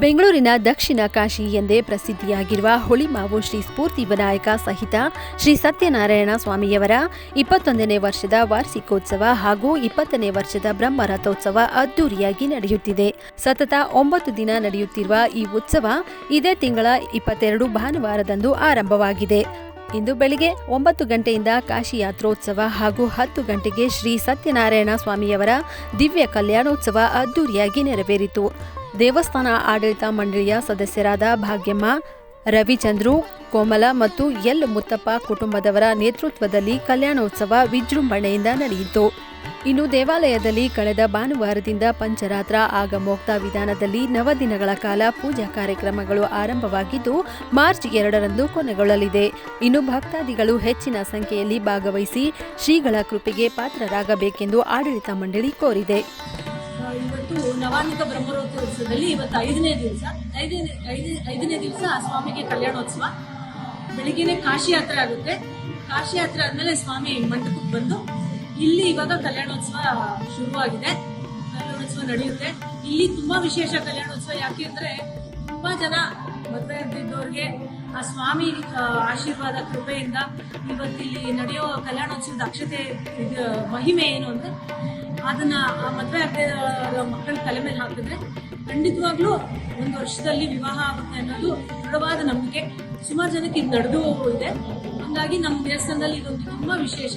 ಬೆಂಗಳೂರಿನ ದಕ್ಷಿಣ ಕಾಶಿ ಎಂದೇ ಪ್ರಸಿದ್ಧಿಯಾಗಿರುವ ಹುಳಿಮಾವು ಶ್ರೀ ಸ್ಫೂರ್ತಿ ವಿನಾಯಕ ಸಹಿತ ಶ್ರೀ ಸತ್ಯನಾರಾಯಣ ಸ್ವಾಮಿಯವರ 21ನೇ ವರ್ಷದ ವಾರ್ಷಿಕೋತ್ಸವ ಹಾಗೂ 20ನೇ ವರ್ಷದ ಬ್ರಹ್ಮ ರಥೋತ್ಸವ ಅದ್ದೂರಿಯಾಗಿ ನಡೆಯುತ್ತಿದೆ. ಸತತ 9 ದಿನ ನಡೆಯುತ್ತಿರುವ ಈ ಉತ್ಸವ ಇದೇ ತಿಂಗಳ 22 ಭಾನುವಾರದಂದು ಆರಂಭವಾಗಿದೆ. ಇಂದು ಬೆಳಿಗ್ಗೆ 9 ಗಂಟೆಯಿಂದ ಕಾಶಿ ಯಾತ್ರೋತ್ಸವ ಹಾಗೂ 10 ಗಂಟೆಗೆ ಶ್ರೀ ಸತ್ಯನಾರಾಯಣ ಸ್ವಾಮಿಯವರ ದಿವ್ಯ ಕಲ್ಯಾಣೋತ್ಸವ ಅದ್ದೂರಿಯಾಗಿ ನೆರವೇರಿತು. ದೇವಸ್ಥಾನ ಆಡಳಿತ ಮಂಡಳಿಯ ಸದಸ್ಯರಾದ ಭಾಗ್ಯಮ್ಮ, ರವಿಚಂದ್ರು, ಕೋಮಲ ಮತ್ತು ಎಲ್ ಮುತ್ತಪ್ಪ ಕುಟುಂಬದವರ ನೇತೃತ್ವದಲ್ಲಿ ಕಲ್ಯಾಣೋತ್ಸವ ವಿಜೃಂಭಣೆಯಿಂದ ನಡೆಯಿತು. ಇನ್ನು ದೇವಾಲಯದಲ್ಲಿ ಕಳೆದ ಭಾನುವಾರದಿಂದ ಪಂಚರಾತ್ರ ಆಗಮೋಕ್ತ ವಿಧಾನದಲ್ಲಿ 9 ದಿನಗಳ ಕಾಲ ಪೂಜಾ ಕಾರ್ಯಕ್ರಮಗಳು ಆರಂಭವಾಗಿದ್ದು ಮಾರ್ಚ್ 2ರಂದು ಕೊನೆಗೊಳ್ಳಲಿದೆ. ಇನ್ನು ಭಕ್ತಾದಿಗಳು ಹೆಚ್ಚಿನ ಸಂಖ್ಯೆಯಲ್ಲಿ ಭಾಗವಹಿಸಿ ಶ್ರೀಗಳ ಕೃಪೆಗೆ ಪಾತ್ರರಾಗಬೇಕೆಂದು ಆಡಳಿತ ಮಂಡಳಿ ಕೋರಿದೆ. ಇವತ್ತು ನವಾನ್ನಿಕ ಬ್ರಹ್ಮರಥೋತ್ಸವದಲ್ಲಿ ಇವತ್ತು 5ನೇ ದಿವಸ ಸ್ವಾಮಿಗೆ ಕಲ್ಯಾಣೋತ್ಸವ. ಬೆಳಿಗ್ಗೆನೆ ಕಾಶಿ ಯಾತ್ರೆ ಆಗುತ್ತೆ. ಕಾಶಿ ಯಾತ್ರೆ ಆದ್ಮೇಲೆ ಸ್ವಾಮಿ ಮಂಟಪಕ್ಕೆ ಬಂದು ಇಲ್ಲಿ ಇವಾಗ ಕಲ್ಯಾಣೋತ್ಸವ ಶುರುವಾಗಿದೆ. ಕಲ್ಯಾಣೋತ್ಸವ ನಡೆಯುತ್ತೆ. ಇಲ್ಲಿ ತುಂಬಾ ವಿಶೇಷ ಕಲ್ಯಾಣೋತ್ಸವ. ಯಾಕೆ ಅಂದ್ರೆ ತುಂಬಾ ಜನ ಮದುವೆ ಆಗಿದ್ದವ್ರಿಗೆ ಆ ಸ್ವಾಮಿ ಆಶೀರ್ವಾದ ಕೃಪೆಯಿಂದ ಇವತ್ತು ಇಲ್ಲಿ ನಡೆಯೋ ಕಲ್ಯಾಣೋತ್ಸವದ ಅಕ್ಷತೆ ಮಹಿಮೆ ಏನು ಅಂದ್ರೆ ಅದನ್ನ ಆ ಮದುವೆ ಆಗದ ಮಕ್ಕಳ ತಲೆ ಮೇಲೆ ಹಾಕಿದ್ರೆ ಖಂಡಿತವಾಗ್ಲೂ 1 ವರ್ಷದಲ್ಲಿ ವಿವಾಹ ಆಗುತ್ತೆ ಅನ್ನೋದು ದೃಢವಾದ ನಂಬಿಕೆ. ಸುಮಾರು ಜನಕ್ಕೆ ಇದು ನಡೆದು ಇದೆ. ಹಂಗಾಗಿ ನಮ್ಮ ದೇವಸ್ಥಾನದಲ್ಲಿ ಇದೊಂದು ತುಂಬಾ ವಿಶೇಷ.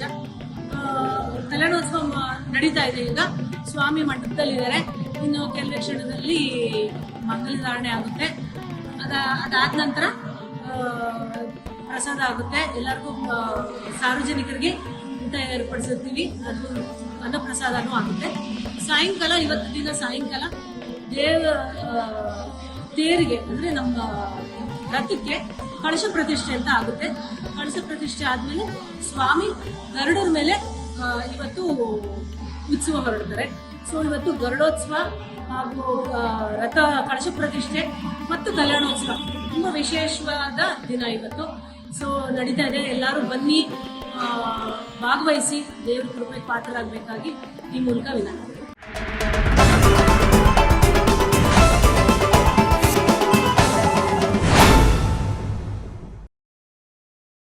ಕಲ್ಯಾಣೋತ್ಸವ ನಡೀತಾ ಇದೆ. ಈಗ ಸ್ವಾಮಿ ಮಂಟಪದಲ್ಲಿದ್ದಾರೆ. ಇನ್ನು ಕೆಲವೇ ಕ್ಷಣದಲ್ಲಿ ಮಂಗಲಧಾರಣೆ ಆಗುತ್ತೆ. ಅದಾದ ನಂತರ ಪ್ರಸಾದ ಆಗುತ್ತೆ. ಎಲ್ಲರಿಗೂ ಸಾರ್ವಜನಿಕರಿಗೆ ಊಟ ಏರ್ಪಡಿಸುತ್ತೀವಿ. ಅದು ಅನ್ನಪ್ರಸಾದನೂ ಆಗುತ್ತೆ. ಸಾಯಂಕಾಲ ಇವತ್ತು ದಿನ ಸಾಯಂಕಾಲ ತೇರಿಗೆ ಅಂದರೆ ನಮ್ಮ ರಥಕ್ಕೆ ಕಳಶ ಪ್ರತಿಷ್ಠೆ ಅಂತ ಆಗುತ್ತೆ. ಕಳಶ ಪ್ರತಿಷ್ಠೆ ಆದಮೇಲೆ ಸ್ವಾಮಿ ಗರುಡರ ಮೇಲೆ ಇವತ್ತು ಉತ್ಸವ ಹೊರಡ್ತಾರೆ. ಸೊ ಇವತ್ತು ಗರುಡೋತ್ಸವ ಹಾಗೂ ರಥ ಕಳಶ ಪ್ರತಿಷ್ಠೆ ಮತ್ತು ಕಲ್ಯಾಣೋತ್ಸವ ತುಂಬ ವಿಶೇಷವಾದ ದಿನ ಇವತ್ತು. ಸೊ ನಡೀತಾ ಇದೆ. ಎಲ್ಲರೂ ಬನ್ನಿ, ಭಾಗವಹಿಸಿ ದೇವ್ರ ಕೃಪೆಗೆ ಪಾತ್ರರಾಗಬೇಕಾಗಿ ಈ ಮೂಲಕ ವಿನಂತಿ.